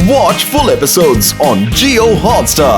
Watch full episodes on Jio Hotstar.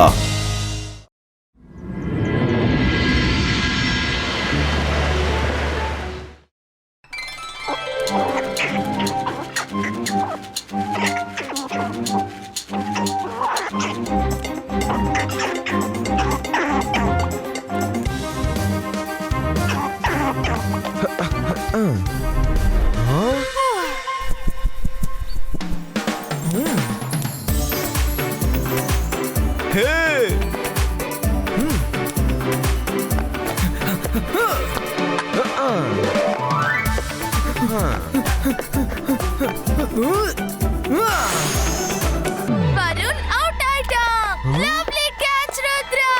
Varun out ஆயிட்டான். Lovely catch Rudra.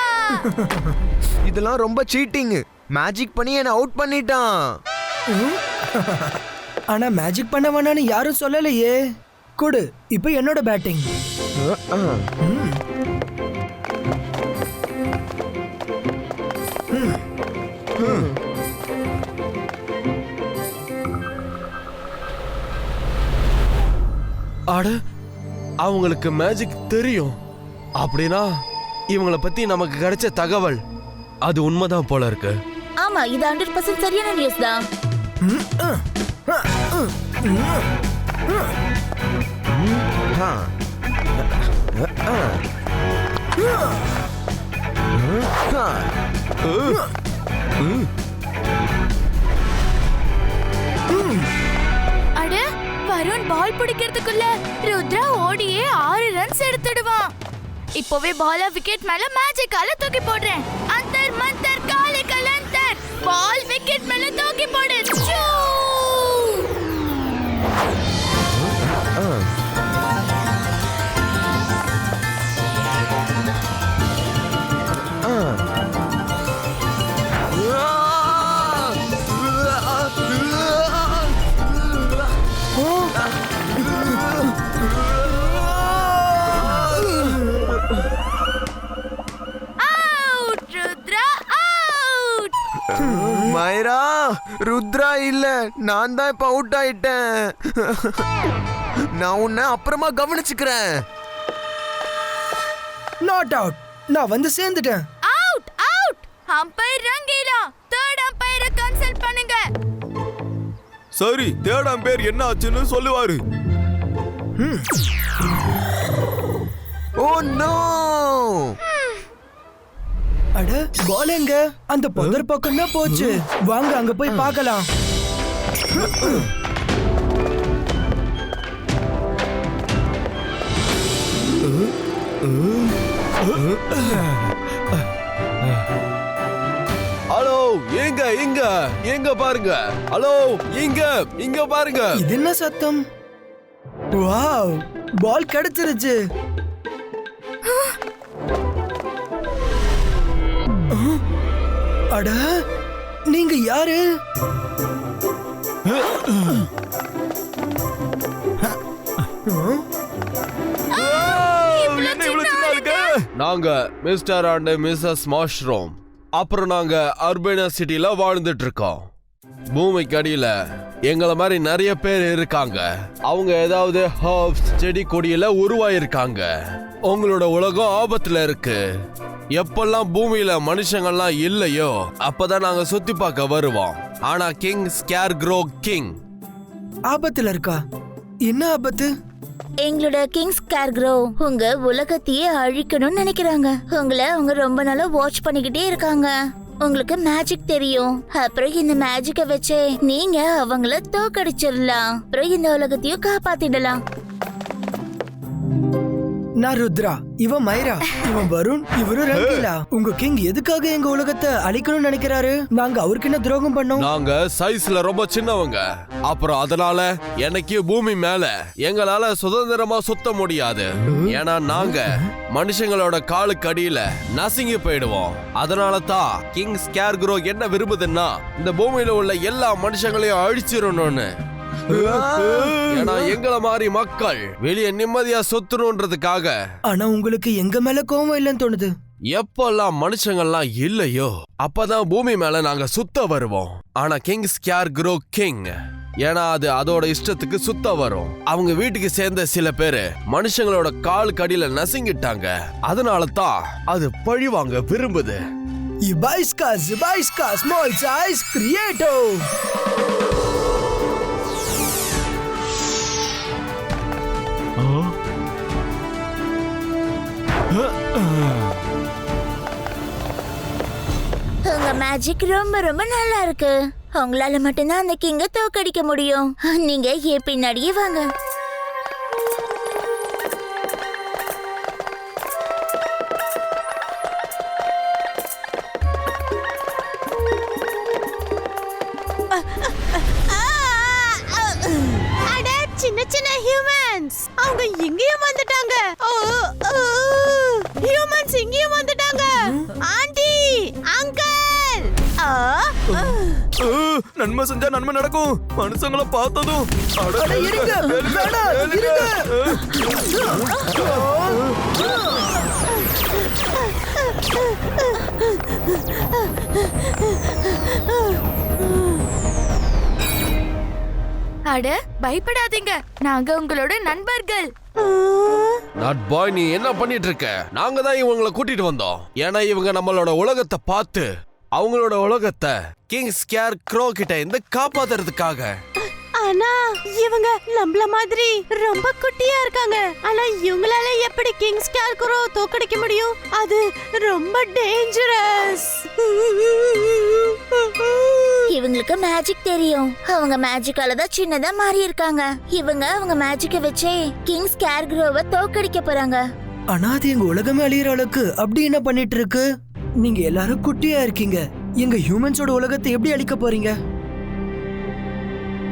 இதெல்லாம் ரொம்ப சீட்டிங். மேஜிக் பண்ணி என்ன அவுட் பண்ணிட்டான். ஆனா மேஜிக் பண்ண வேணான்னு யாரும் சொல்லலையே. கொடு, இப்போ என்னோட பேட்டிங். அட, அவங்களுக்கு மேஜிக் தெரியும் அப்படின்னா இவங்களை பத்தி நமக்கு கிடைச்ச தகவல் அது உண்மைதான் போல இருக்கு. ஆமா, இது 100% சரியான நியூஸ் தான். அட, வருண் பால் பிடிக்கிறதுக்குள்ள ருத்ரா ஓடியே 6 ரன்ஸ் எடுத்துடுவான். இப்போவே பால விக்கெட் மேல மேஜிக்கால தூக்கி போடுறேன். அந்தர் மந்தர் காலே கலந்தர், பால் விக்கெட் மேல தூக்கி போடு. ஷூ! மைரா, ருத்ரா இல்ல, நான் தான் இப்ப அவுட் ஆயிட்டேன். நான் உன்னை அப்புறமா கவனிச்சுக்கிறேன். Not out. நான் வந்து சேர்ந்துட்டேன். Out out. Umpire Rangeela, third அம்பையரை கன்சல்ட் பண்ணுங்க. சரி, தேர்ட் பேர் என்ன ஆச்சுன்னு சொல்லுவாரு. Oh no! அட, பால் எங்க? அந்த புதர் பக்கம் தான் போச்சு. வாங்க அங்க போய் பார்க்கலாம். ஹலோ, எங்க எங்க எங்க பாருங்க. ஹலோ, இங்க இங்க பாருங்க. இது என்ன சத்தம்? வாவ், பால் கிடைச்சிருச்சு. அட, நீங்க யாரு? நாங்க மிஸ்டர் அண்ட் மிஸ்ஸஸ் மஷ்ரூம். அப்புறம் நாங்க அர்பனா சிட்டில வாழ்ந்துட்டு இருக்கோம். பூமிக்கு அடியில எங்கள மாதிரி நிறைய பேர் இருக்காங்க. அவங்க ஏதாவது ஹர்ப்ஸ், செடி கொடியில உருவாயிருக்காங்க. உங்களோட உலகம் ஆபத்துல இருக்கு. எப்பெல்லாம் பூமியில மனுஷங்கள்லாம் இல்லையோ அப்பதான் நாங்க சுத்தி பார்க்க வருவோம். ஆனா கிங் ஸ்கேர்க்ரோ கிங் ஆபத்துல இருக்கா? என்ன ஆபத்து? எங்களோட கிங் ஸ்கேர்க்ரோ உங்க உலகத்தையே அழிக்கணும்னு நினைக்கிறாங்க. உங்களை அவங்க ரொம்ப நாளா வாட்ச் பண்ணிக்கிட்டே இருக்காங்க. உங்களுக்கு மேஜிக் தெரியும். அப்புறம் இந்த மேஜிக்க வச்சே நீங்க அவங்கள தோக்கடிச்சிடலாம். அப்புறம் இந்த உலகத்தையும் காப்பாத்திடலாம். நான் ருத்ரா, இவன் மைரா, இவன் வருண், இவரு ரங்கீலா. உங்க கிங் எதுக்காக எங்க உலகத்தை அழிக்கணும்னு நினைக்கிறாரு? நாங்க அவருக்கு என்ன துரோகம் பண்ணோம்? நாங்க சைஸ்ல ரொம்ப சின்னவங்க. அப்புறம் அதனால எனக்கு பூமி மேல எங்களால சுதந்திரமா சுத்த முடியாது. ஏன்னா நாங்க மனுஷங்களோட காலுக்கு அடியில நசுங்கி போயிடுவோம். அதனால தான் கிங் ஸ்கேர்க்ரோ என்ன விரும்புதுன்னா இந்த பூமியில உள்ள எல்லா மனுஷங்களையும் அழிச்சிடணும்னு. ஏன்னா எங்களை மாதிரி மக்கள் வெளியே நிம்மதியா சுத்தணும்ன்றதுக்காக. ஆனா உங்களுக்கு எங்க மேல கோவம் இல்லைன்னு தோணுது. எப்பெல்லாம் மனுஷங்கள்லாம் இல்லையோ அப்பதான் பூமி மேல நாங்க சுத்த வருவோம். ஆனா கிங் ஸ்கேர்க்ரோ கிங் ஏன்னா அது அதோட இஷ்டத்துக்கு சுத்த வரும். அவங்க வீட்டுக்கு சேர்ந்த சில பேரு மனுஷங்களோட கால் கடியில நசுங்கிட்டாங்க. அதனால தான் அது பழிவாங்க விரும்புது. Ibaiska, Zibaiska, small size creator. உங்க மேஜிக் ரொம்ப ரொம்ப நல்லா இருக்கு. உங்களால மட்டும்தான் அந்த கிங்க தோக்கடிக்க முடியும். நீங்க என் பின்னாடியே வாங்க. சின்ன சின்ன ஹியூமன்ஸ் அவங்க இங்கேயும் வந்துட்டாங்க. ஹியூமன்ஸ் இங்கேயும் வந்துட்டாங்க. Aunty, uncle. நன்மை செஞ்சா நன்மை நடக்கும். மனுஷங்களை பார்த்ததும் அட பயப்படாதீங்க, நாங்க உங்களோட நண்பர்கள். நாட் பாய், நீ என்ன பண்ணிட்டு இருக்க? நாங்க தான் இவங்களை கூட்டிட்டு வந்தோம். ஏன்னா இவங்க நம்மளோட உலகத்தை பார்த்து அவங்களோட உலகத்தை கிங் ஸ்கேர் க்ரோ கிட்ட இருந்து காப்பாத்துறதுக்காக. ஆனா இவங்க நம்மள மாதிரி ரொம்ப குட்டியா இருக்காங்க. ஆனா இவங்களால எப்படி கிங் ஸ்கேர் க்ரோ தோக்கடிக்க முடியும்? அது ரொம்ப டேஞ்சரஸ். இவங்களுக்கு மேஜிக் தெரியும். அவங்க மேஜிக்கால தான் சின்னதா மாறி இருக்காங்க. இவங்க அவங்க மேஜிக்க வச்சே கிங் ஸ்கேர் க்ரோவை தோக்கடிக்க போறாங்க. ஆனா அது எங்க உலகமே அழியிற அளவுக்கு அப்படி என்ன பண்ணிட்டு இருக்கு? நீங்க எல்லாரும் குட்டியா இருக்கீங்க. எங்க ஹியூமன்ஸோட உலகத்தை எப்படி அழிக்க போறீங்க?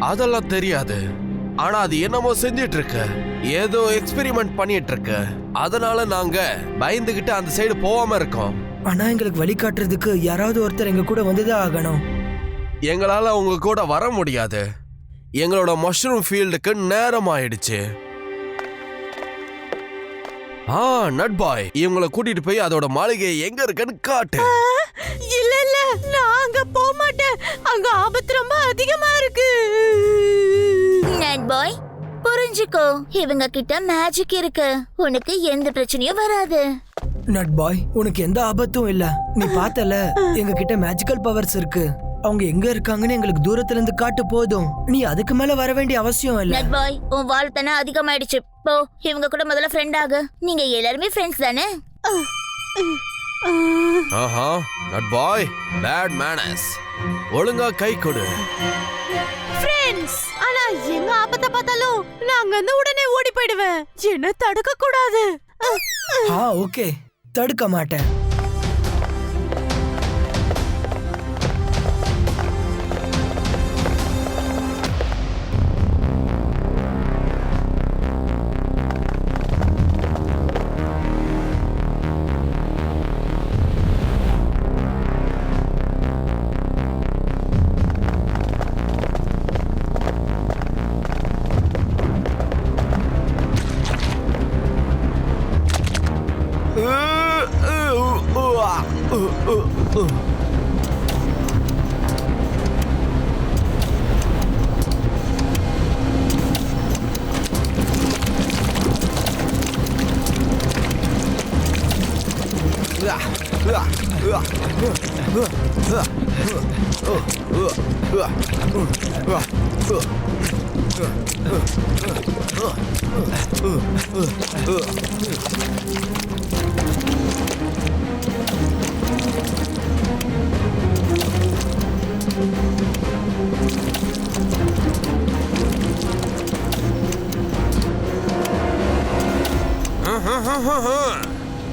அதெல்லாம் தெரியாது. ஆனா அது என்னமோ செஞ்சிட்டு இருக்கு. ஏதோ எக்ஸ்பெரிமெண்ட் பண்ணிட்டு இருக்கு. அதனால நாங்க பயந்துகிட்டு அந்த சைடு போகாம இருக்கோம். ஆனா எங்களுக்கு வழிகாட்டுறதுக்கு யாராவது ஒருத்தர் எங்க கூட வந்துதான் ஆகணும். எங்களால உங்க கூட வர முடியாது. எங்களோட மஷ்ரூம் ஃபீல்டுக்கு நேரம் ஆயிடுச்சு. நட் பாய், இவங்களை கூட்டிட்டு போய் அதோட மாளிகை எங்க இருக்குன்னு காட்டு. இல்ல இல்ல, நான் அங்க போக மாட்டேன். அங்க ஆபத்து ரொம்ப அதிகமா இருக்கு. நட் பாய், புரிஞ்சுக்கோ, இவங்க கிட்ட மேஜிக் இருக்கு. உனக்கு எந்த பிரச்சனையும் வராது. நட் பாய், உனக்கு எந்த ஆபத்தும் இல்ல. நீ பார்த்தல, எங்க கிட்ட மேஜிக்கல் பவர்ஸ் இருக்கு. அவங்க எங்க இருக்காங்கன்னு எங்களுக்கு தூரத்துல இருந்து காட்டு போதும். நீ அதுக்கு மேல வர வேண்டிய அவசியம் இல்ல. நட் பாய், உன் வாழ்த்தனா அதிகமாயிடுச்சு. போ, இவங்க கூட முதல்ல ஃப்ரெண்ட் ஆகு. நீங்க எல்லாருமே ஃப்ரெண்ட்ஸ் தானே? நட் பாய், பேட் மேனர்ஸ். ஒழுங்கா கை கொடு. ஃப்ரெண்ட்ஸ், ஆனா எங்க ஆபத்தை பார்த்தாலும் நான் அங்க இருந்து உடனே ஓடி போயிடுவேன். என்ன தடுக்க கூடாது. ஓகே, தடுக்க மாட்டேன்.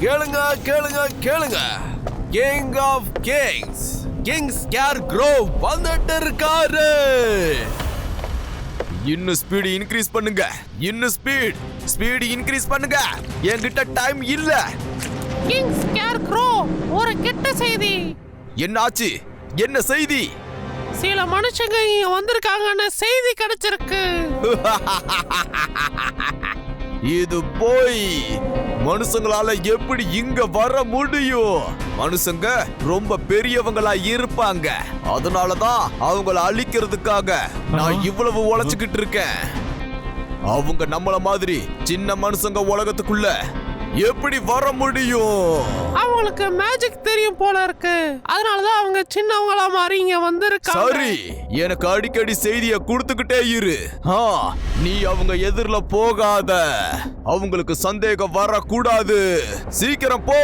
கேளுங்க கேளுங்க கேளுங்க, king of kings king scarecrow வந்துட்டு இருக்காரு. இன்னும் ஸ்பீடு இன்க்ரீஸ் பண்ணுங்க. இன்னும் ஸ்பீடு இன்க்ரீஸ் பண்ணுங்க. என்கிட்ட டைம் இல்ல. கிங் ஸ்கேர் க்ரோ, ஒரு கெட்ட செய்தி. என்னாச்சு? என்ன செய்தி? சில மனுஷங்க இங்க வந்திருக்காங்கன்னு செய்தி கிடைச்சிருக்கு. இது போய் மனுஷங்களால எப்படி இங்க வர முடியும்? மனுஷங்க ரொம்ப பெரியவங்களா இருப்பாங்க. அதனாலதான் அவங்கள அழிக்கிறதுக்காக நான் இவ்வளவு உழைச்சுக்கிட்டு இருக்கேன். அவங்க நம்மள மாதிரி சின்ன மனுஷங்க உலகத்துக்குள்ள எப்படி வர முடியும்? அவங்களுக்கு மேஜிக் தெரியும் போல இருக்கு. அதனாலதான் அவங்க சின்னவங்களா மாறி இங்க வந்திருக்காங்க. சரி, எனக்கு அடிக்கடி செய்திய கொடுத்துக்கிட்டே இரு. நீ அவங்க எதிரில போகாத. அவங்களுக்கு சந்தேகம் வரக்கூடாது. சீக்கிரம் போ.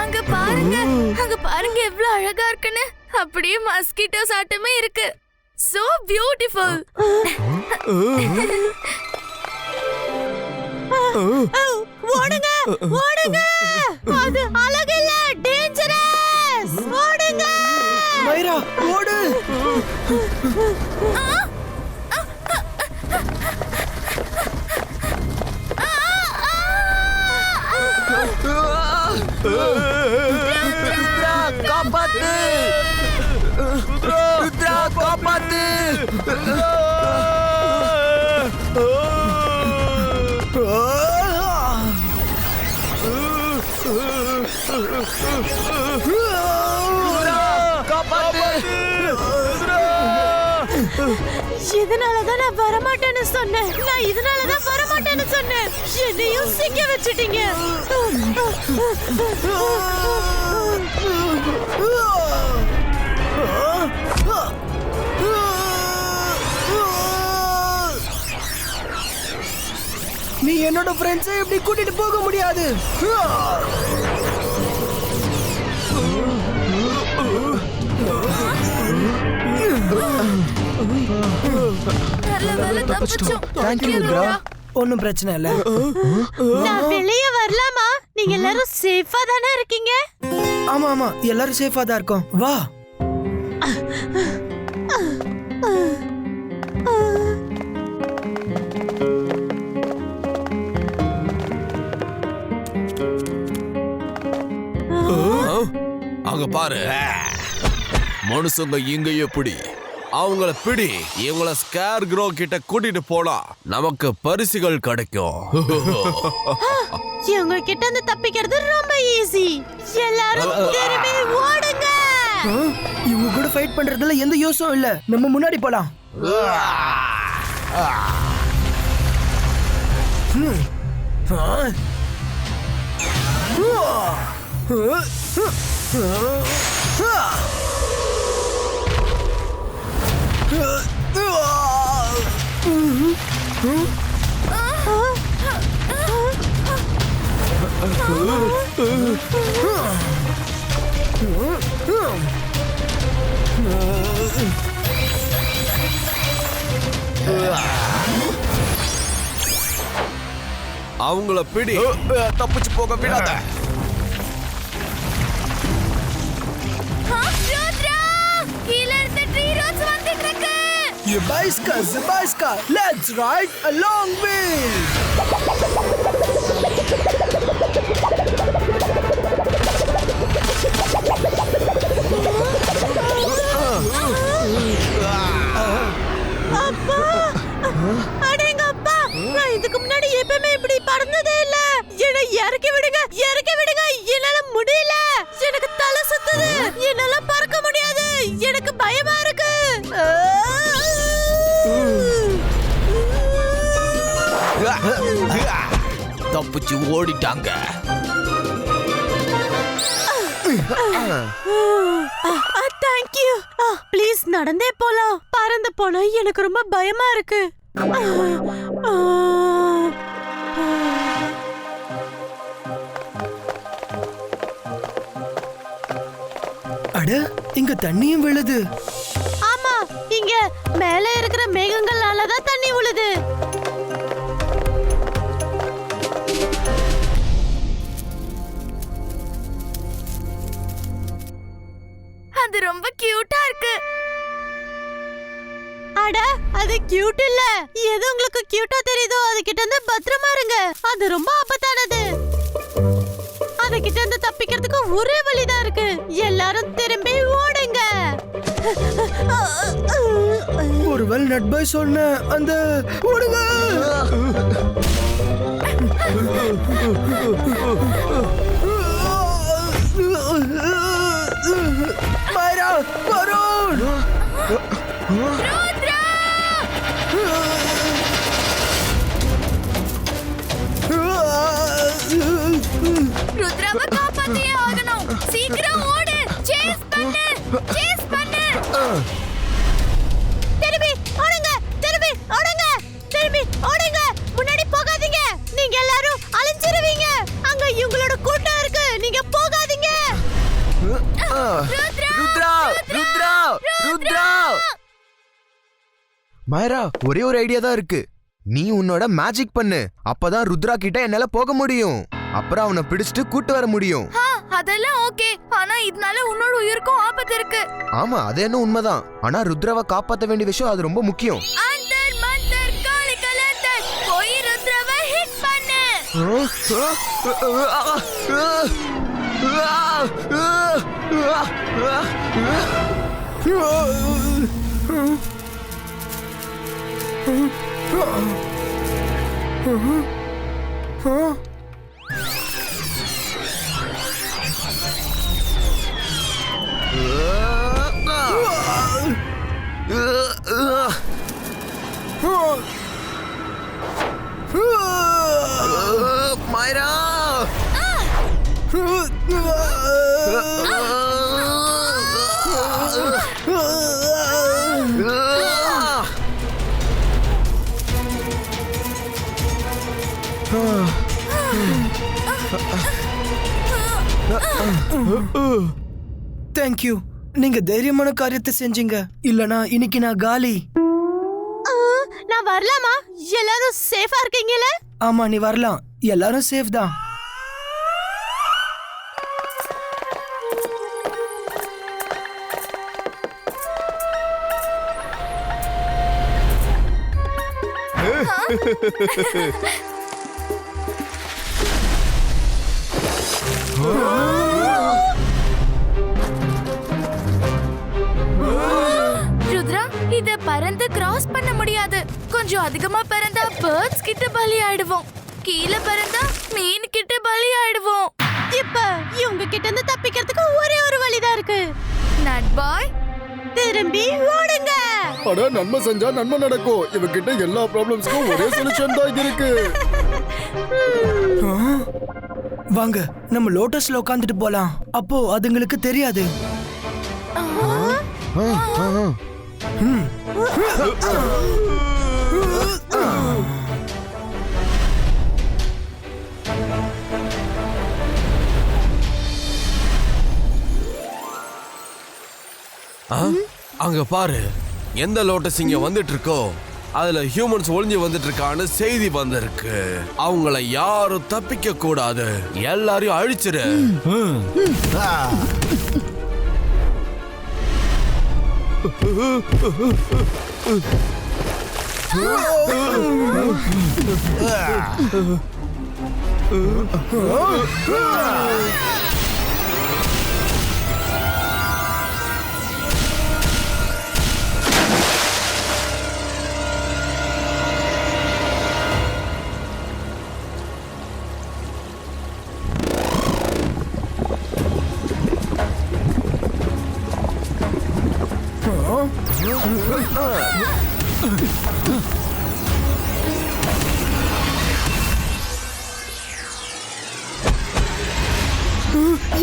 அங்க பாருங்க எவ்வளவு அழகா இருக்குன்னு. அப்படியே மஸ்கிட்டோ சாட்டமே இருக்கு. So beautiful. ஓடுங்க ஓடுங்க, அது அழகில்ல, டேஞ்சரஸ். ஓடுங்க மைரா, ஓடு. காப்பாத்து, காப்பாத்து. இதனாலதான் நான் வரமாட்டேன்னு சொன்னேன். நான் இதனாலதான் வரமாட்டேன்னு சொன்னேன். என்னையும் சிக்க வச்சுட்டீங்க. நீ என்னோட ஃப்ரெண்ட்ஸை எப்படி கூட்டிட்டு போக முடியாது. ஒன்னும் பிரச்சனை இல்ல. நான் வெளியே வரலாமா? நீங்க எல்லாரும் சேஃபா தானே இருக்கீங்க? ஆமா ஆமா, எல்லாரும் சேஃபா தான் இருக்கோம். வா. அங்க பாரு, மனுஷங்க இங்க எப்படி? அவங்கள பிடி. இவங்கள ஸ்கேர் க்ரோ கிட்ட கூட்டிட்டு போனா நமக்கு பரிசுகள் கிடைக்கும். இவங்க கிட்ட இருந்து தப்பிக்கிறது ரொம்ப ஈஸி. எல்லாரும் திரும்பி ஓடுங்க. இவங்க கூட ஃபைட் பண்றதுல எந்த யூஸும் இல்ல. நம்ம முன்னாடி போலாம். அவங்கள பிடி. தப்பிச்சு போக விடாத. Zabaiska, let's ride a long wheel. அப்பா, அடேங்கப்பா, நான் இதுக்கு முன்னாடி எப்பவுமே இப்படி பறந்ததே இல்ல. என்னை இறக்கி விடுங்க, இறக்கி விடுங்க. என்னால முடியல. எனக்கு தலை சுத்துது. என்னால பறக்க முடியாது. எனக்கு பயமா இருக்கு. தப்பிச்சு ஓடிட்டாங்க. தேங்க்யூ. ப்ளீஸ் நடந்தே போலாம். பறந்து போனா எனக்கு ரொம்ப பயமா இருக்கு. அட, இங்க தண்ணியும் விழுது. ஆமா, இங்க மேல இருக்கிற மேகங்களால தான் தண்ணி விழுது. அது ரொம்ப கியூட்டா இருக்கு. அட, அது கியூட் இல்ல. எது உங்களுக்கு கியூட்டா தெரியுதோ அது கிட்ட இருந்து பத்திரமா இருங்க. அது ரொம்ப ஆபத்தானது. அது கிட்ட இருந்து தப்பிக்கிறதுக்கு ஒரே வழிதான் இருக்கு. எல்லாரும் திரும்பி ஓடுங்க. ஒருவேளை நட்பாய் சொன்ன அந்த ஓடுங்க. மைரா, வருண்! ருத்ராவை காப்பாத்தியே ஆகணும். சீக்கிரம் ஓடு. சேஸ் பண்ணு. சேஸ் பண்ணு. திரும்பி ஓடுங்க. திரும்பி ஓடுங்க. திரும்பி ஓடுங்க. முன்னாடி போகாதீங்க. நீங்க எல்லாரும் அழிஞ்சிருவீங்க. அங்க இவங்களோட கூட்டம் இருக்கு. நீங்க போகாதீங்க. ருத்ரா ருத்ரா ருத்ரா மைரா, ஒரே ஒரு ஐடியா தான் இருக்கு. நீ உன்னோட மேஜிக் பண்ணு. அப்பதான் ருத்ரா கிட்ட என்னால போக முடியும். அப்புறம் அவனை பிடிச்சிட்டு கூட்டு வர முடியும். அதெல்லாம் ஓகே. ஆனா இதனால உன்னோட உயிருக்கும் ஆபத்து இருக்கு. ஆமா, அது என்ன உண்மைதான். ஆனா ருத்ராவை காப்பாத்த வேண்டிய விஷயம் அது ரொம்ப முக்கியம். அந்தர் மந்தர் காளி கலந்தர் போய் ருத்ராவை ஹிட் பண்ணு. மைரா, தேங்க்யூ. நீங்க தைரியமான காரியத்தை செஞ்சீங்க. இல்லனா இன்னைக்கு நான் காலி. நான் வரலாமா? எல்லாரும் சேஃபா இருக்கீங்கல? ஆமா, நீ வரலாம். எல்லாரும் சேஃப் தான். ருத்ரா, இத பறந்து கிராஸ் பண்ண முடியாது. கொஞ்சம் அதிகமா பறந்தா பேர்ட்ஸ் கிட்ட பலி ஆயிடுவோம். கீழே பறந்தா மீன் கிட்ட பலி ஆயிடுவோம். இப்ப இவங்க கிட்ட இருந்து தப்பிக்கிறதுக்கு ஒரே ஒரு வழிதான் இருக்கு. நட் பாய், திரும்பி ஓடுங்க. அட, நன்மை செஞ்சா நன்மை நடக்கும். இவகிட்ட எல்லா ப்ராப்ளம்ஸ்க்கும் ஒரே சொல்யூஷன் தான் இருக்கு. வாங்க, நம்ம லோட்டஸ்ல உட்காந்துட்டு போலாம். அப்போ அதுங்களுக்கு தெரியாது. அங்க பாரு, எந்த லோட்டஸ் இங்க வந்துட்டு இருக்கோ அதுல ஹியூமன்ஸ் ஒளிஞ்சு வந்துட்டு இருக்கான்னு செய்தி வந்திருக்கு. அவங்கள யாரும் தப்பிக்க கூடாது. எல்லாரையும் அழிச்சிரு.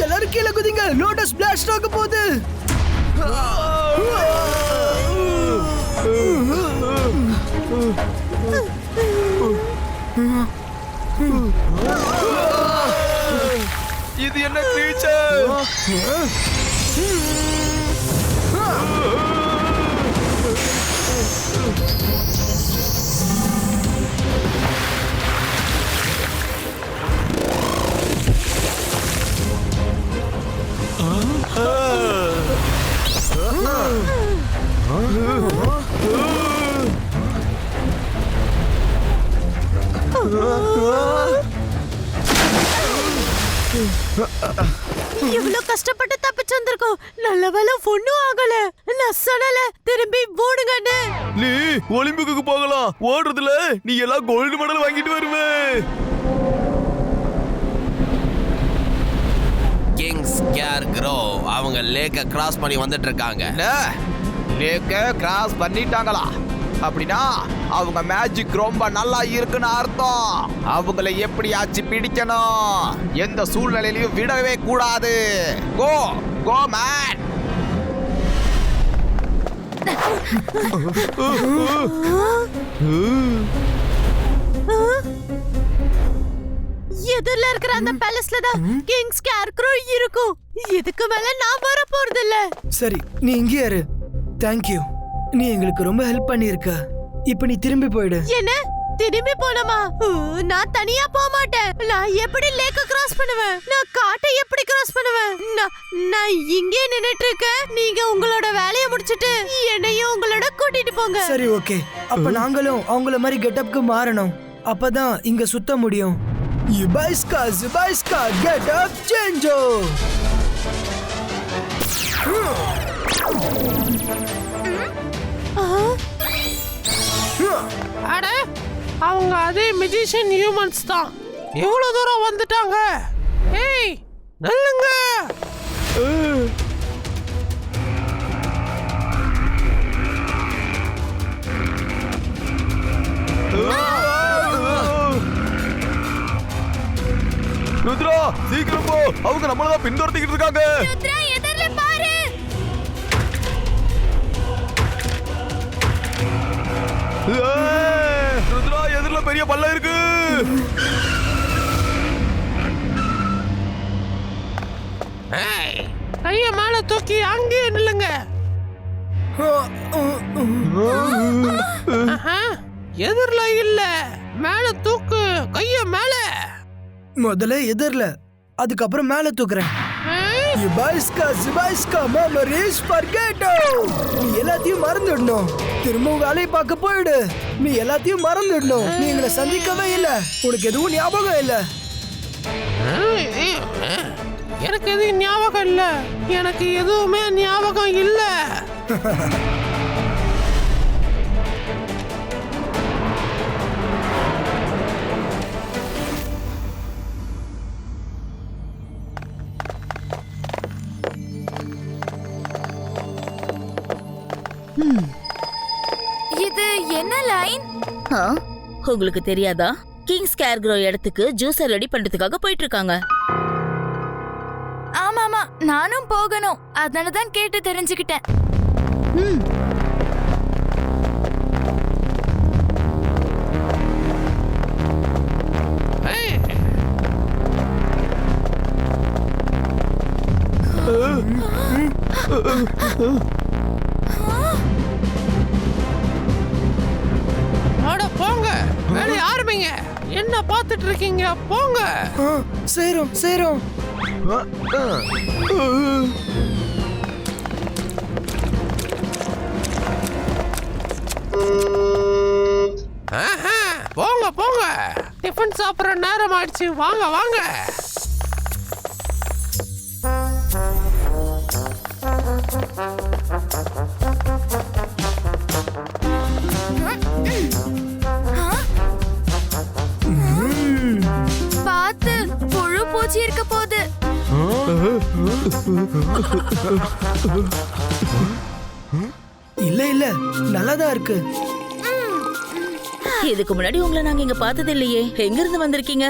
எல்லாரும் கீழே குதிங்க. லோட்டஸ் பிளாஸ்ட் ஆக போகுது. இது என்ன creature? இவ்வளவு கஷ்டப்பட்டு தப்பிச்சு வந்திருக்கோம். நல்ல வேலை ஒண்ணும் ஆகல. நான் சொன்னல திரும்பி ஓடுங்கன்னு. நீ ஒலிம்பிக்கு போகலாம். ஓடுறதுல நீ எல்லாம் கோல்டு மெடல் வாங்கிட்டு வருவே. கிங்ஸ் ஸ்கேர்க்ரோ அவங்க லேக்க கிராஸ் பண்ணி வந்துட்டு இருக்காங்க. லேக்க கிராஸ் பண்ணிட்டாங்களா? அப்படின்னா அவங்க மேஜிக் ரொம்ப நல்லா இருக்குன்னு அர்த்தம். அவங்கள எப்படியாச்சு பிடிக்கணும். எந்த சூழ்நிலையிலையும் விடவே கூடாது. கோ கோ மேன். எதிரில இருக்கிற அந்த பேலஸ்ல தான் கிங் ஸ்கேர்க்ரோ இருக்கும். இதுக்கு மேல நான் வர போறது இல்ல. சரி, நீ இங்கே இரு. தேங்க்யூ, நீ எங்களுக்கு ரொம்ப ஹெல்ப் பண்ணிருக்க. இப்ப நீ திரும்பி போயிடு. என்ன திரும்பி போனமா? நான் தனியா போக மாட்டேன். நான் எப்படி லேக்க கிராஸ் பண்ணுவேன்? நான் காட்டை எப்படி கிராஸ் பண்ணுவேன்? நான் இங்கே நின்னுட்டு இருக்கேன். நீங்க உங்களோட வேலையை முடிச்சிட்டு என்னையும் உங்களோட கூட்டிட்டு போங்க. சரி, ஓகே. அப்ப நாங்களும் அவங்கள மாதிரி கெட்டப்க்கு மாறணும். அப்பதான் இங்க சுத்த முடியும். இபாய்ஸ்கா ஜிபாய்ஸ்கா கெட்டப் சேஞ்சோ. அட அவங்க அதே மெஜிஷியன் ஹியூமன்ஸ் தான். எவ்வளவு தூரம் வந்துட்டாங்க. ஏய் நல்லுங்க. ருத்ரா சீக்கிரம் போ. அவங்க நம்மள தான் பின்தொடர்த்திக்கிட்டு இருக்காங்க. ருத்ரா எதிரில பாரு. ருத்ரா எதிரில பெரிய பள்ளம் இருக்கு. கைய மேல தூக்கி அங்கேயே நில்லுங்க. எதிரில இல்ல, மேல தூக்கு. கைய மேல. முதல்ல எதிரில, அதுக்கப்புறம் மேல தூக்குறேன். இபாய்ஸ்கா ஜிபாய்ஸ்கா மெமரிஸ் ஃபர்கெட்டோ. நீ எல்லாத்தையும் மறந்துடணும். திரும்ப வேலையை பார்க்க போயிடு. நீ எல்லாத்தையும் மறந்துடணும். நீ எங்களை சந்திக்கவே இல்ல. உனக்கு எதுவும் ஞாபகம் இல்ல. எனக்கு எதுவும் ஞாபகம் இல்ல. எனக்கு எதுவுமே ஞாபகம் இல்ல. இது என்ன லைன்? உங்களுக்கு தெரியாதா? கிங் ஸ்கேர்க்ரோ இடத்துக்கு ஜூஸ் ரெடி பண்றதுக்காக போயிட்டு இருக்காங்க. ஆமாமா, நானும் போகணும். அதனால தான் கேட்டு தெரிஞ்சுக்கிட்டேன். போங்க, வேலையை ஆரம்பிங்க. என்ன பார்த்துட்டு இருக்கீங்க? போங்க. சேரும் சேரும். போங்க போங்க. டிஃபன் சாப்பிட்ற நேரம் ஆயிடுச்சு. வாங்க வாங்க. பார்த்து, புழு பூச்சி இருக்க போகுது. இல்ல இல்ல, நல்லாதான் இருக்கு. இதுக்கு முன்னாடி உங்களை நாங்க இங்க பார்த்தது இல்லையே. எங்க இருந்து வந்திருக்கீங்க?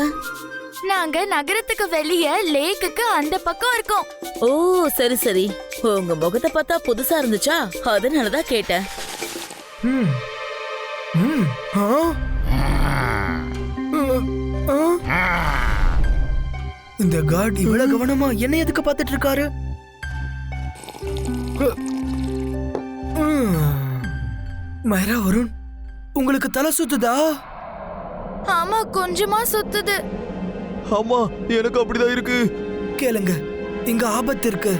நாங்க நகரத்துக்கு வெளியே லேக்குக்கு அந்த பக்கம் இருக்கோம். ஓ சரி சரி. உங்க முகத்தை பார்த்தா புதுசா இருந்துச்சா, அதனாலதான் கேட்டேன். இந்த காட் இவ்வளவு கவனமா என்ன எதுக்கு பார்த்துட்டு இருக்காரு? மைரா, வருண், உங்களுக்கு தலை சுத்துதா? ஆமா, கொஞ்சமா சுத்துது. ஆமா, எனக்கு அப்படிதான் இருக்கு. கேளுங்க, இங்க ஆபத்து இருக்கு.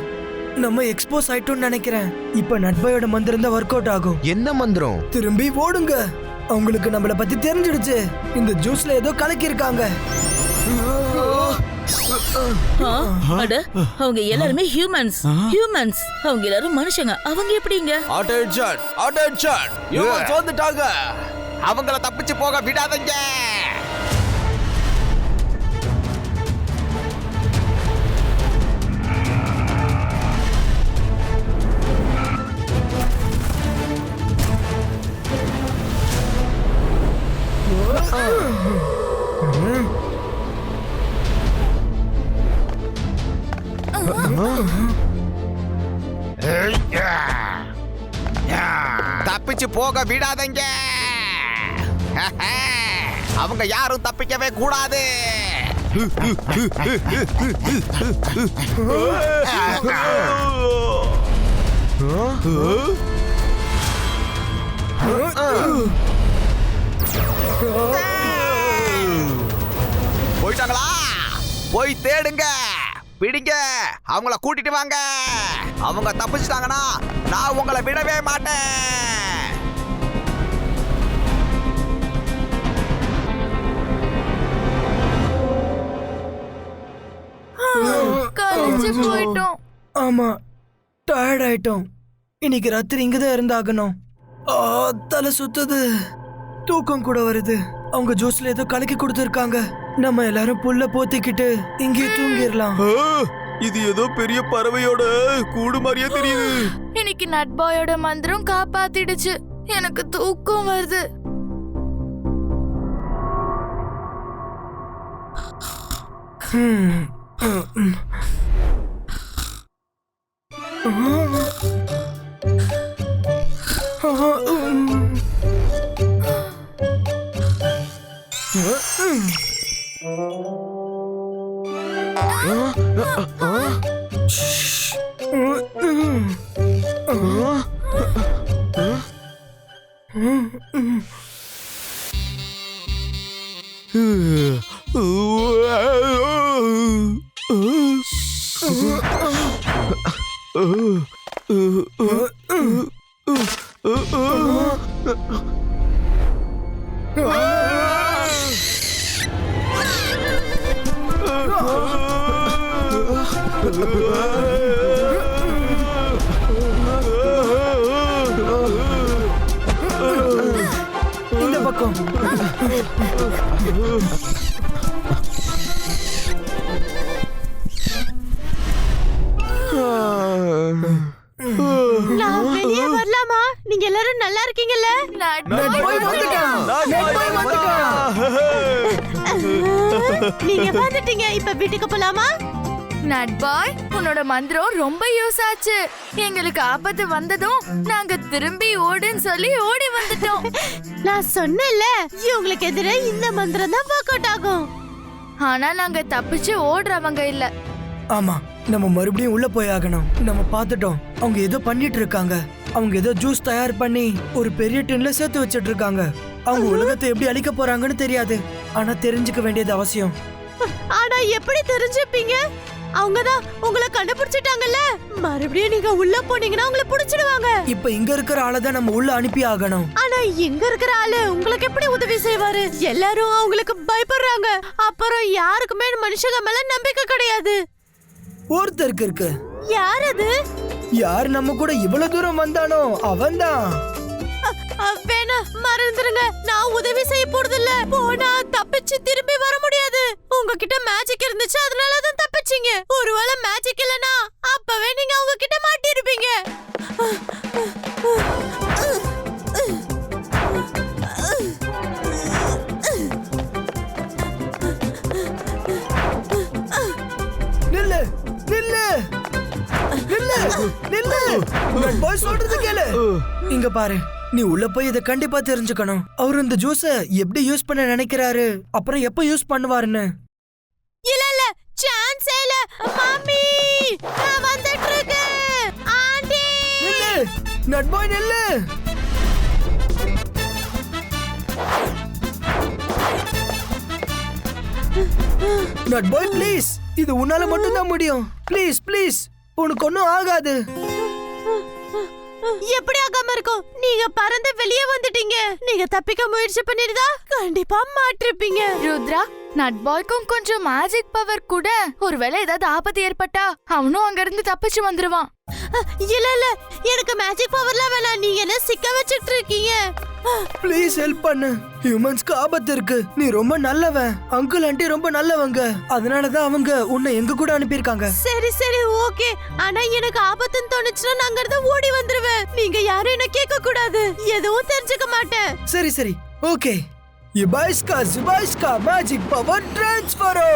நம்ம எக்ஸ்போஸ் ஆயிட்டோம்னு நினைக்கிறேன். இப்ப நட்பையோட மந்திரம் தான் ஒர்க் அவுட் ஆகும். என்ன மந்திரம்? திரும்பி ஓடுங்க. அவங்களுக்கு நம்மள பத்தி தெரிஞ்சிடுச்சு. இந்த ஜூஸ்ல ஏதோ கலக்கி இருக்காங்க. அட அவங்க எல்லாருமே ஹியூமன்ஸ். அவங்க எல்லாரும் மனுஷங்க. அவங்க எப்படிங்க? அட்டென்ஷன் அட்டென்ஷன் யூமன்ஸ் வந்துட்டாங்க. அவங்கள தப்பிச்சு போக விடாதீங்க. தப்பிச்சு போக விடாதீங்க. அவங்க யாரும் தப்பிக்கவே கூடாது. போயிட்டாங்களா? போய் தேடுங்க, பிடிங்க, அவங்கள கூட்டிட்டு வாங்க. அவங்க தப்பிச்சிட்டாங்கன்னா நான் உங்களை விடவே மாட்டேன். கலைச்சு போயிட்டோம். ஆமா, டயர்ட் ஆயிட்டோம். இன்னைக்கு ராத்திரி இங்கதான் இருந்தாகணும். தலை சுத்துது, தூக்கம் கூட வருது. அவங்க ஜூஸ்ல ஏதோ கலக்கி கொடுத்துருக்காங்க. நம்ம எல்லாரும் புல்ல போத்திக்கிட்டு இங்கே தூங்கிடலாம். இது ஏதோ பெரிய பறவையோட கூடு மாதிரியே தெரியுது. இன்னைக்கு நட் பாயோட மந்திரம் காப்பாத்திடுச்சு. எனக்கு தூக்கம் வருது. இந்த பக்கம். நான் வெளியே வரலாமா? நீங்க எல்லாரும் நல்லா இருக்கீங்கல்ல? நீங்க வந்துட்டீங்க. இப்ப வீட்டுக்கு போலாமா? நட் பாய், உன்னோட மந்திரம் ரொம்ப யூஸ் ஆச்சு. எங்களுக்கு ஆபத்து வந்ததும் நாங்க திரும்பி ஓடுன்னு சொல்லி ஓடி வந்துட்டோம். நான் சொன்னேன்ல, இவங்களுக்கு எதிரே இந்த மந்திரம் தான் ஒர்க் அவுட் ஆகும். ஆனா நாங்க தப்பிச்சு ஓடுறவங்க இல்ல. ஆமா, நம்ம மறுபடியும் உள்ள போய் ஆகணும். நம்ம பார்த்துட்டோம், அவங்க ஏதோ பண்ணிட்டு இருக்காங்க. அவங்க ஏதோ ஜூஸ் தயார் பண்ணி ஒரு பெரிய டின்ல சேர்த்து வச்சிட்டு இருக்காங்க. அவங்க உலகத்தை எப்படி அழிக்க போறாங்கன்னு தெரியாது. ஆனா தெரிஞ்சுக்க வேண்டியது அவசியம். ஆனா எப்படி தெரிஞ்சுப்பீங்க? அவங்கதான் உங்களை கண்டுபிடிச்சிட்டாங்கல்ல. மறுபடியும் நீங்க உள்ள போனீங்கன்னா உங்களை புடிச்சிடுவாங்க. இப்ப இங்க இருக்கிற ஆளை தான் நம்ம உள்ள அனுப்பி ஆகணும். ஆனா இங்க இருக்கிற ஆளு உங்களுக்கு எப்படி உதவி செய்வாரு? எல்லாரும் அவங்களுக்கு பயப்படுறாங்க. அப்புறம் யாருக்குமே மனுஷங்க மேல நம்பிக்கை கிடையாது. ஒருத்தருக்கு இருக்கு. யார் அது? யார் நம்ம கூட இவ்வளவு தூரம் வந்தானோ அவன்தான். வேணா, மறந்துருங்க. நான் உதவி செய்ய போறது இல்ல. போனா தப்பிச்சு திரும்பி வர முடியாது. உங்ககிட்ட மேஜிக் இருந்துச்சு, அதனாலதான் தப்பிச்சீங்க. ஒருவேளை மேஜிக் இல்லனா அப்பவே நீங்க அவங்க கிட்ட மாட்டிருப்பீங்க. நில்லு நில்லு நில்லு நில்லு. நான் போய் சொல்றது கேளு. இங்க பாரு, நீ உள்ள போய் இத கண்டிப்பா தெரிஞ்சுக்கணும். அவரு இந்த ஜூஸ எப்படி யூஸ் பண்ண நினைக்கிறாரு, அப்புறம் எப்ப யூஸ் பண்ணுவாருன்னு. இல்ல இல்ல, சான்ஸ் இல்ல. மாமி, நான் வந்துட்டு இருக்கேன். ஆண்டி, நில்லு நட் பாய், நில்லு. நட் பாய் ப்ளீஸ், இது உன்னால மட்டும் தான் முடியும். ப்ளீஸ் ப்ளீஸ், உனக்கு ஒன்னும் ஆகாது. எப்படி ஆகாம இருக்கும்? நீங்க பறந்து வெளியே வந்துட்டீங்க. நீங்க தப்பிக்க முயற்சி பண்ணிருந்தா கண்டிப்பா மாட்டிருப்பீங்க. ருத்ரா, நட் பாய்க்கும் கொஞ்சம் மேஜிக் பவர் கூட. ஒருவேளை ஏதாவது ஆபத்து ஏற்பட்டா அவனும் அங்க இருந்து தப்பிச்சு வந்துருவான். இல்ல இல்ல, எனக்கு மேஜிக் பவர்லாம் வேணாம். நீங்க என்ன சிக்க வச்சிட்டு இருக்கீங்க? ப்ளீஸ் ஹெல்ப் பண்ணு. ஹியூமன்ஸ்க்கு ஆபத்து இருக்கு. நீ ரொம்ப நல்லவன். அங்கிள் ஆண்டி ரொம்ப நல்லவங்க. அதனாலதான் அவங்க உன்னை எங்க கூட அனுப்பியிருக்காங்க. சரி சரி ஓகே. ஆனா எனக்கு ஆபத்துன்னு தோணுச்சுன்னா நான் அங்க இருந்து ஓடி வந்துருவேன். நீங்க யாரும் என்ன கேட்க கூடாது. எதுவும் தெரிஞ்சுக்க மாட்டேன். சரி சரி ஓகே. இபாய்ஸ்கா ஜுபாய்ஸ்கா மேஜிக் பவர் ட்ரான்ஸ்ஃபரோ.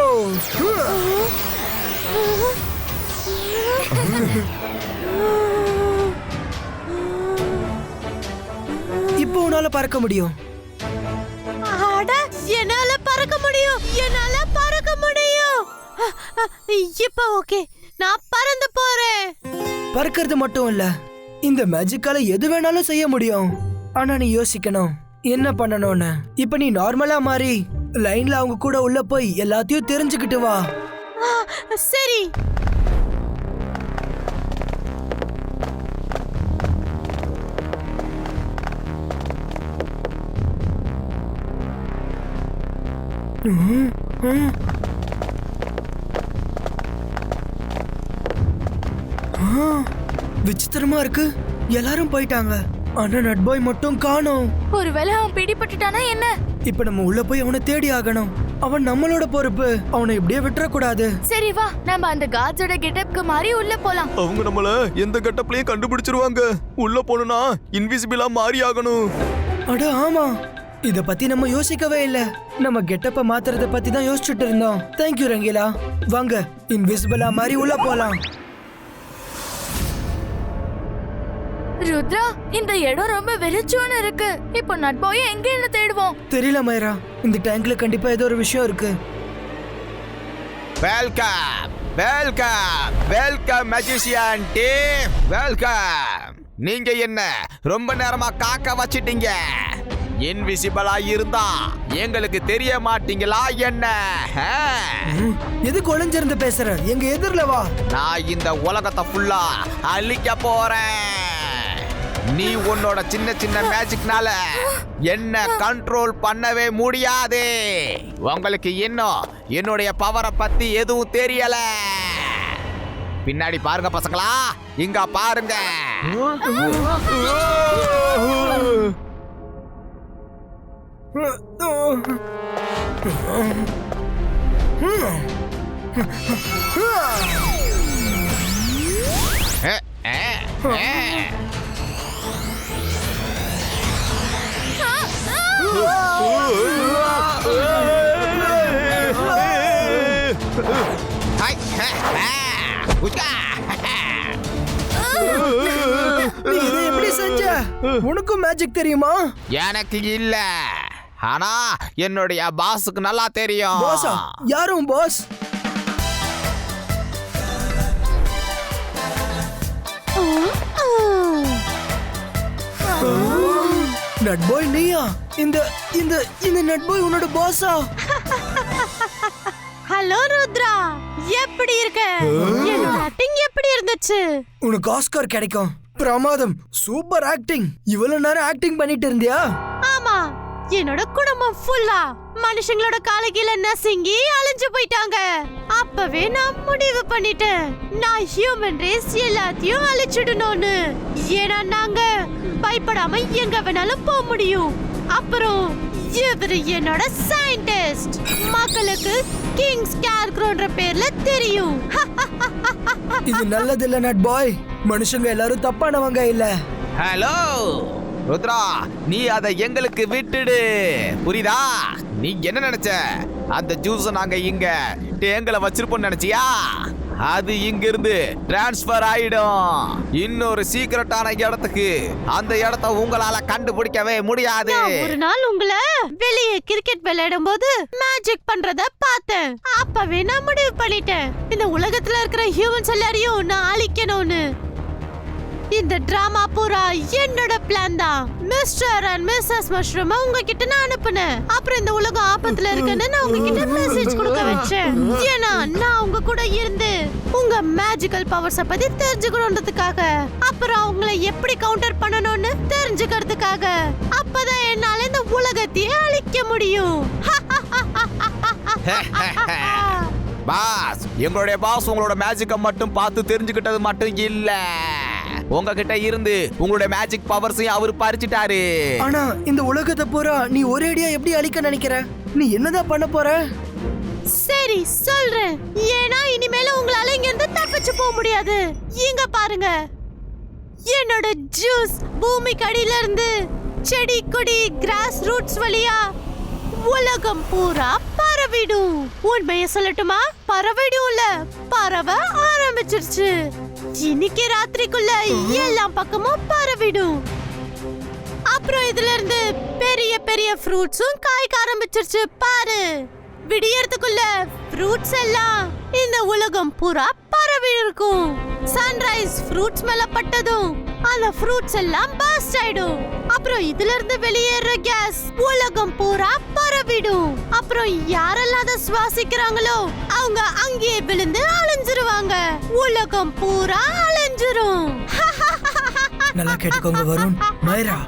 இப்போ உன்னால பறக்க முடியும். அட, என்னால பறக்க முடியும். என்னால பறக்க முடியும். இப்போ ஓகே, நான் பறந்து போறேன். பறக்கிறது மட்டும் இல்ல, இந்த மேஜிக்கால எது வேணாலும் செய்ய முடியும். ஆனா நீ யோசிக்கணும் என்ன பண்ணணும்னு. இப்ப நீ நார்மலா மாறி லைன்ல அவங்க கூட உள்ள போய் எல்லாத்தையும் தெரிஞ்சுக்கிட்டு வா. சரி. விசித்திரமா இருக்கு. எல்லாரும் போயிட்டாங்க. ஆனா நட்பாய் மட்டும் காணோம். ஒருவேளை அவன் பிடிபட்டுட்டானா என்ன? இப்ப நம்ம உள்ள போய் அவனை தேடி ஆகணும். அவன் நம்மளோட பொறுப்பு. அவனை இப்படியே விட்டுற கூடாது. சரி வா, நம்ம அந்த காட்ஸோட கெட்டப்க்கு மாறி உள்ள போலாம். அவங்க நம்மள எந்த கெட்டப்லயும் கண்டுபிடிச்சிருவாங்க. உள்ள போனா இன்விசிபிளா மாறி ஆகணும். அட ஆமா, இத பத்தி நம்ம யோசிக்கவே இல்ல. நம்ம கெட்டப்ப மாத்துறத பத்தி தான் யோசிச்சுட்டு இருந்தோம். தேங்க்யூ ரங்கீலா. வாங்க இன்விசிபிளா மாதிரி உள்ள போலாம். ருத்ரா, இந்த இடம் ரொம்ப வெளிச்சம்னு இருக்கு. இப்போ நட்பாய எங்க என்ன தேடுவோம்? தெரியல மைரா, இந்த டேங்க்ல கண்டிப்பா ஏதோ ஒரு விஷயம் இருக்கு. Welcome welcome welcome magician team, welcome. நீங்க என்ன ரொம்ப நேரமா காக்க வச்சிட்டீங்க? இன்விசிபிளா இருந்தா எங்களுக்கு தெரிய மாட்டீங்களா என்ன? எதுக்கு ஒளிஞ்சிருந்து பேசுற? எங்க எதிரில வா. நான் இந்த உலகத்தை ஃபுல்லா அழிக்க போறேன். நீ உன்னோட சின்ன சின்ன மேஜிக்னால என்ன கண்ட்ரோல் பண்ணவே முடியாது. உங்களுக்கு இன்னும் என்னுடைய பவரை பத்தி எதுவும் தெரியல. பின்னாடி பாருங்க பசங்களா, இங்க பாருங்க. நீ இதை எப்படி செஞ்ச? உனக்கும் மேஜிக் தெரியுமா? எனக்கு இல்ல, ஆனா என்னுடைய பாஸுக்கு நல்லா தெரியும். பாஸா? யாரும் பாஸ்? நட்பாய் நீயா? இந்த இந்த இந்த நட்பாய் உன்னோட பாஸா? ஹலோ ருத்ரா, எப்படி இருக்க? என்னோட ஆக்டிங் எப்படி இருந்துச்சு? உனக்கு ஆஸ்கார் கிடைக்கும். பிரமாதம், சூப்பர் ஆக்டிங். இவ்வளவு நேரம் ஆக்டிங் பண்ணிட்டு இருந்தியா? ஆமா, என்னோட குடும்பம் ஃபுல்லா மனுஷங்களோட கால கீழ நசுங்கி அழிஞ்சு போயிட்டாங்க. அப்பவே நான் முடிவு பண்ணிட்டேன், நான் ஹியூமன் ரேஸ் எல்லாத்தையும் அழிச்சிடணும்னு. ஏன்னா நாங்க பயப்படாம எங்க வேணாலும் போக முடியும். அப்புறம் இவரு என்னோட சயின்டிஸ்ட். மக்களுக்கு கிங் ஸ்கேர்க்ரோன்ற பேர்ல தெரியும். இது நல்லது இல்ல நட்பாய். மனுஷங்க எல்லாரும் தப்பானவங்க இல்ல. ஹலோ ருத்ரா, நீ அதை எங்களுக்கு விட்டுடு, புரியுதா? நீ என்ன நினைச்ச? அந்த ஜூஸ் நாங்க இங்க டேங்கல வச்சிருப்போம் நினைச்சியா? அது இங்க இருந்து டிரான்ஸ்பர் ஆயிடும் இன்னொரு சீக்ரெட்டான இடத்துக்கு. அந்த இடத்தை உங்களால கண்டுபிடிக்கவே முடியாது. ஒரு நாள் உங்களை வெளியே கிரிக்கெட் விளையாடும் போது மேஜிக் பண்றத பார்த்தேன். அப்பவே நான் முடிவு பண்ணிட்டேன், இந்த உலகத்துல இருக்கிற ஹியூமன்ஸ் எல்லாரையும் நான் அழிக்கணும்னு. இந்த டிராமா பூரா என்னோட பிளான் தான். மிஸ்டர் அண்ட் மிஸ்ஸஸ் மஷ்ரூம் உங்ககிட்ட நான் அனுப்புனேன். அப்புறம் இந்த உலகம் ஆபத்துல இருக்குன்னு நான் உங்ககிட்ட மெசேஜ் கொடுக்க வச்சேன். ஏன்னா நான் உங்க கூட இருந்து உங்க மேஜிக்கல் பவர்ஸ பத்தி தெரிஞ்சுக்கணும்ன்றதுக்காக, அப்புறம் அவங்கள எப்படி கவுண்டர் பண்ணணும்னு தெரிஞ்சுக்கிறதுக்காக. அப்பதான் என்னால இந்த உலகத்தையே அழிக்க முடியும். பாஸ், எங்களுடைய பாஸ் உங்களோட மேஜிக்கை மட்டும் பார்த்து தெரிஞ்சுக்கிட்டது மட்டும் இல்ல, உங்ககிட்ட இருந்து உங்களுடைய மேஜிக் பவர்ஸையும் அவர் பறிச்சிட்டாரு. ஆனா இந்த உலகத்தை பூரா நீ ஒரேடியா எப்படி அழிக்க நினைக்கிற? நீ என்னதான் பண்ண போற? சரி சொல்றேன். ஏன்னா இனிமேல உங்களால இங்க இருந்து தப்பிச்சு போக முடியாது. இங்க பாருங்க, என்னோட ஜூஸ் பூமிக்கு அடியில இருந்து செடி கொடி கிராஸ் ரூட்ஸ் வழியா உலகம் பூரா பரவிடும். உண்மையை சொல்லட்டுமா? பரவிடும்ல, பரவ ஆரம்பிச்சிருச்சு. இன்னைக்கு ராத்திரிக்குள்ள எல்லா பக்கமும் பரவிடும். அப்புறம் இதுல இருந்து பெரிய பெரிய ஃப்ரூட்ஸும் காய்க்க ஆரம்பிச்சிருச்சு. பாரு, விடியறதுக்குள்ள ஃப்ரூட்ஸ் எல்லாம் இந்த உலகம் பூரா பரவி இருக்கும். சன்ரைஸ் ஃப்ரூட்ஸ் மேல பட்டதும் அந்த ஃப்ரூட்ஸ் எல்லாம் பர்ஸ்ட் ஆயிடும். அப்புறம் இதுல இருந்து வெளியேற கேஸ் உலகம் பூரா பரவிடும். அப்புறம் யாரெல்லாம் அதை சுவாசிக்கிறாங்களோ அவங்க அங்கேயே விழுந்து அழிஞ்சிருவாங்க. உலகம் பூரா அழிஞ்சிரும். நல்லா கேட்டுக்கோங்க வருண், மைரா,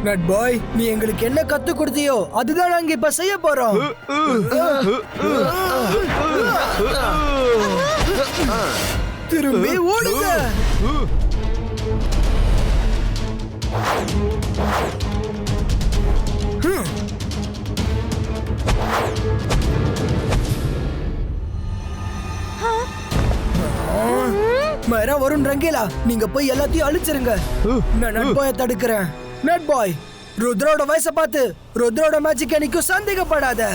நட் பாய், நீ எங்களுக்கு என்ன கத்து கொடுத்தியோ அதுதான் நாங்க இப்ப செய்ய போறோம். திரும்பி ஓடுங்க. மைரா, வருண், ரங்கீலா, நீங்க போய் எல்லாத்தையும் அழிச்சிருங்க. நான் நட் பாயை தடுக்கிறேன். நட் பாய், ருத்ரோட வயசை பார்த்து ருத்ரோட மேஜிக் அன்னைக்கும் சந்தேகப்படாத.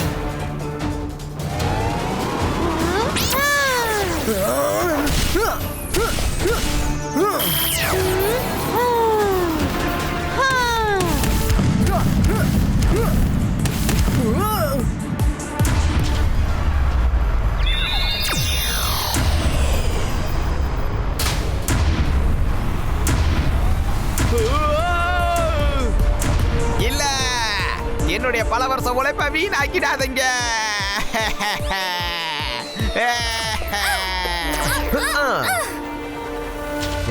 இல்ல, என்னுடைய பல வருஷ உழைப்பை வீணாக்கிடாதீங்க.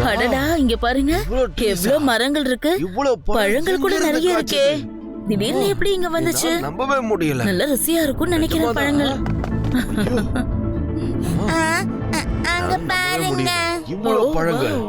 அடடா, இங்க பாருங்க, எவ்வளவு மரங்கள் இருக்கு, பழங்கள் கூட நிறைய இருக்கே. திடீர்னு எப்படி இங்க வந்துச்சு? நம்பவே முடியல. நல்ல ருசியா இருக்கும்னு நினைக்கிறேன் பழங்கள். அங்க பாருங்க, இவ்வளவு பழங்கள்.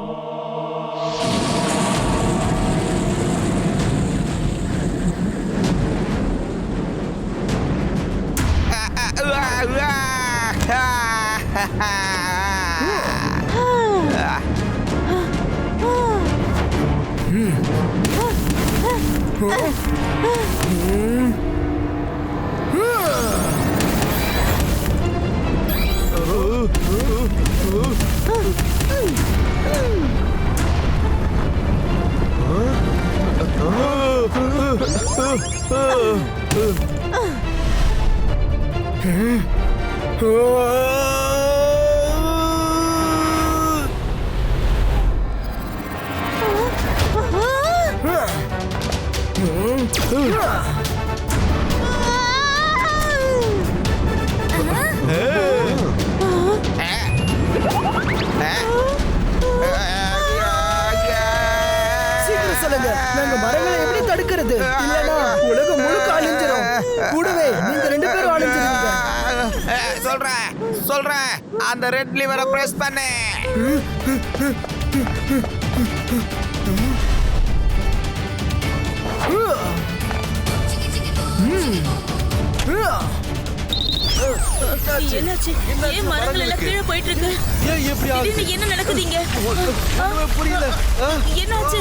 சீக்கிரம் சொல்லுங்க, நாங்க மரங்களை எப்படி தடுக்கிறது? இல்லனா உலகம் முழுக்க அழிஞ்சிரும். கூடவே நீங்க ரெண்டு பேரும் அழிஞ்சிருவீங்க. சொல்றேன், அந்த ரெட் லிவரை பிரஸ் பண்ணு. என்னாச்சு? ஏன் மரங்கள் எல்லாம் கீழே போயிட்டு இருக்கு? திடீர்னு என்ன நடக்குதுங்க? புரியல. என்னாச்சு?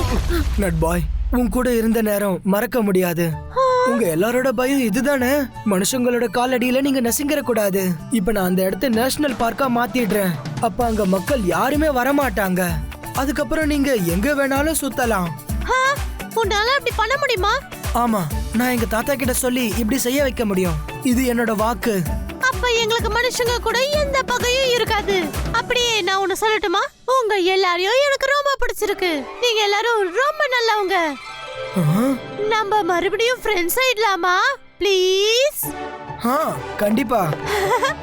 நட் பாய், உன் கூட இருந்த நேரம் மறக்க முடியாது. உங்க எல்லாரோட பயம் இதுதானே? மனுஷங்களோட காலடியில நீங்க நசுங்கிற கூடாது. இப்ப நான் அந்த இடத்த நேஷனல் பார்க்கா மாத்திடுறேன். அப்ப அங்க மக்கள் யாருமே வரமாட்டாங்க. அதுக்கப்புறம் நீங்க எங்க வேணாலும் சுத்தலாம். உன்னால அப்படி பண்ண முடியுமா? ஆமா, நான் எங்க தாத்தா கிட்ட சொல்லி இப்படி செய்ய வைக்க முடியும். இது என்னோட வாக்கு. அப்ப எங்களுக்கு மனுஷங்க கூட எந்த பகையும் இருக்காது. அப்படியே நான் ஒன்னு சொல்லட்டுமா? உங்க எல்லாரையும் எனக்கு ரொம்ப பிடிச்சிருக்கு. நீங்க எல்லாரும் ரொம்ப நல்லவங்க. நம்ம மறுபடியும் ஃப்ரெண்ட்ஸ் ஆயிடலாமா ப்ளீஸ்? கண்டிப்பா.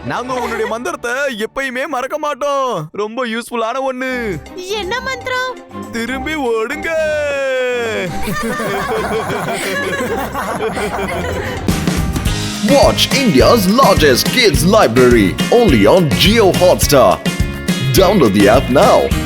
நாங்க உன்னுடைய மந்திரத்தை எப்பயுமே மறக்க மாட்டோம். ரொம்ப யூஸ்ஃபுல்லான ஒண்ணு. என்ன மந்திரம்? திரும்பி ஓடுங்க. Watch India's largest kids library only on Jio Hotstar. Download the app now.